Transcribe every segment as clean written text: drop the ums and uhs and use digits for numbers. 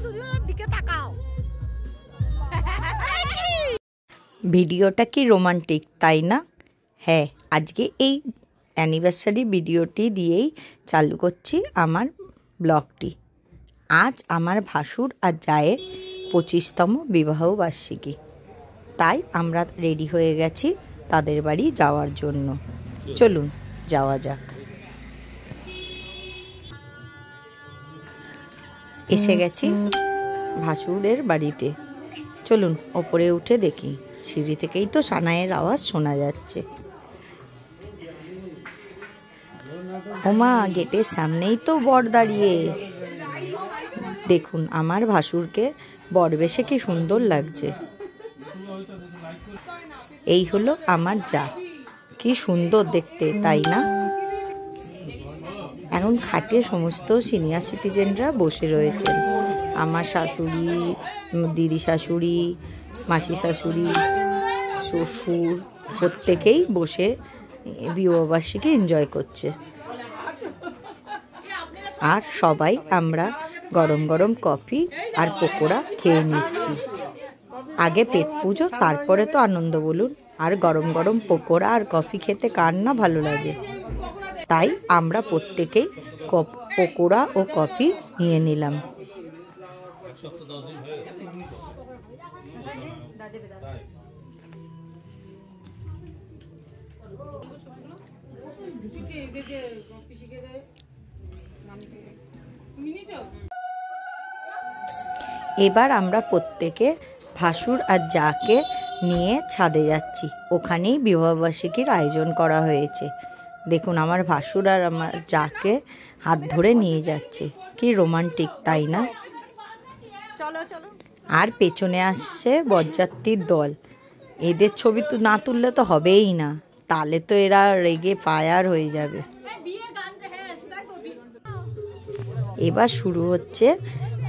দুজনের দিকে তাকাও। ভিডিওটা কি রোমান্টিক, তাই না? হ্যাঁ, আজকে এই অ্যানিভার্সারি ভিডিওটি দিয়েই চালু করছি আমার ব্লগটি। আজ আমার ভাসুর আর জায়ের 25তম বিবাহবার্ষিকী, তাই আমরা রেডি হয়ে গেছি তাদের বাড়ি যাওয়ার জন্য। চলুন যাওয়া যাক। এসে গেছি ভাসুরের বাড়িতে। চলুন ওপরে উঠে দেখি। সিঁড়ি থেকেই তো সানাইয়ের আওয়াজ শোনা যাচ্ছে। ওমা, গেটের সামনেই তো বর দাঁড়িয়ে। দেখুন আমার ভাসুরকে বরবেশে কি সুন্দর লাগছে। এই হলো আমার যা, কি সুন্দর দেখতে, তাই না? এখন খাটে সমস্ত সিনিয়র সিটিজেনরা বসে রয়েছেন। আমার শাশুড়ি, দিদি শাশুড়ি, মাসি শাশুড়ি, শ্বশুর প্রত্যেকেই বসে বিবাহবার্ষিকী এনজয় করছে। আর সবাই আমরা গরম গরম কফি আর পকোড়া খেয়ে নিচ্ছি। আগে পেট পুজো, তারপরে তো আনন্দ, বলুন। আর গরম গরম পকোড়া আর কফি খেতে কার না ভালো লাগে? তাই আমরা প্রত্যেকেই পকোড়া ও কফি নিয়ে নিলাম। এবার আমরা প্রত্যেকে ভাসুর আর জাকে নিয়ে ছাদে যাচ্ছি। ওখানেই বিবাহবার্ষিকীর আয়োজন করা হয়েছে। দেখুন আমার ভাসুর আর আমার জাকে হাত ধরে নিয়ে যাচ্ছে। কি রোমান্টিক, তাই না? চলো চলো। আর পেছনে আসছে বরযাত্রীর দল। এদের ছবি তো না তুললে তো হবেই না, তাহলে তো এরা রেগে ফায়ার হয়ে যাবে। এবার শুরু হচ্ছে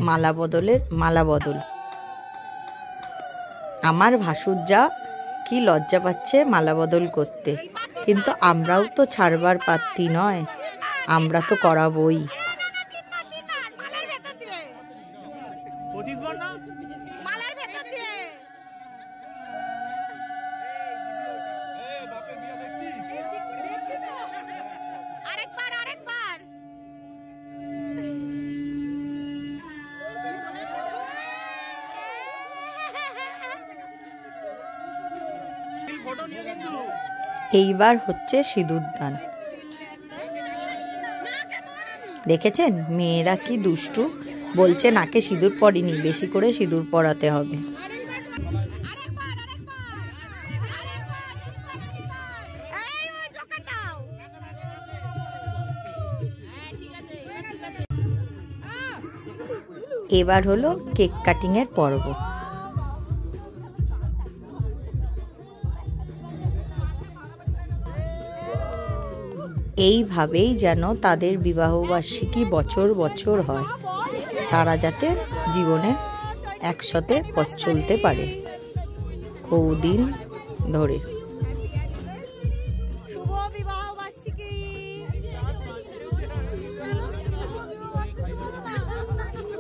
মালা বদল। আমার ভাসুর যা কি লজ্জা পাচ্ছে মালা বদল করতে, কিন্তু আমরাও তো ছাড়বার পাত্রী নয়, আমরা তো করাবই। এইবার হচ্ছে সিঁদুরদান। দেখেছেন মেয়েরা কি দুষ্টু, বলছে নাকে সিঁদুর পড়েনি, বেশি করে সিঁদুর পরাতে হবে। এবার হলো কেক কাটিং এর পর্ব। এইভাবেই যেন তাদের বিবাহবার্ষিকী বছর বছর হয়, তারা যাতে জীবনে একসাথে পথ চলতে পারে বহুদিন ধরে। শুভ বিবাহবার্ষিকী।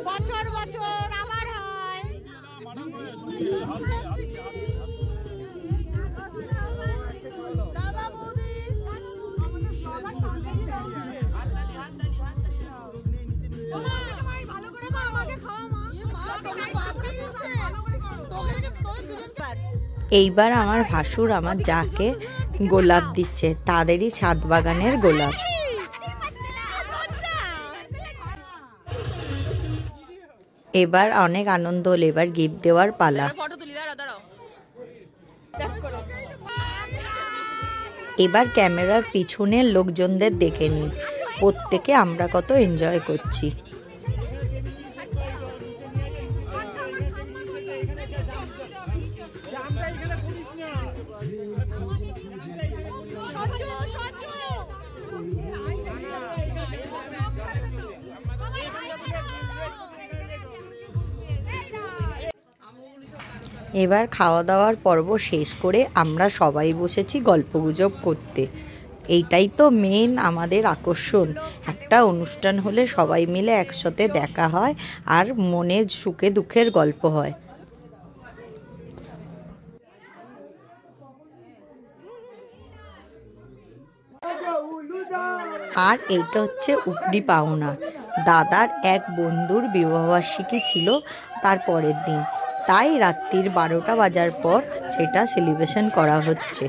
বছর বছর আবার হয়। এইবার আমার ভাসুর আমার যাকে গোলাপ দিচ্ছে, তাদেরই ছাদ বাগানের গোলাপ। এবার অনেক আনন্দ হল, এবার গিফট দেওয়ার পালা। এবার ক্যামেরার পিছনের লোকজনদের দেখে নিই, প্রত্যেকে আমরা কত এনজয় করছি। এবার খাওয়া দাওয়ার পর্ব শেষ করে আমরা সবাই বসেছি গল্পগুজব করতে। এইটাই তো মেন আমাদের আকর্ষণ। একটা অনুষ্ঠান হলে সবাই মিলে একসাথে দেখা হয় আর মনে সুখে দুঃখের গল্প হয়। আর এইটা হচ্ছে উপরি পাওনা। দাদার এক বন্ধুর বিবাহবার্ষিকী ছিল তার পরের দিন, তাই রাত্রির 12টা বাজার পর সেটা সেলিব্রেশন করা হচ্ছে।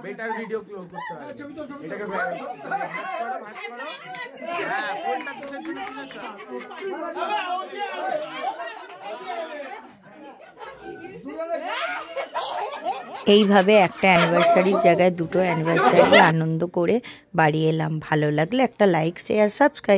বেটার ভিডিও ক্লোজ করতে হবে এটাকে ভাঁজ করো হ্যাঁ কোনটা কিসের জন্য কিনেছো এইভাবে একটা অ্যানিভার্সারির জায়গায় দুটো অ্যানিভার্সারি আনন্দ করে বাড়ি এলাম। ভালো লাগলে একটা লাইক, শেয়ার, সাবস্ক্রাইব।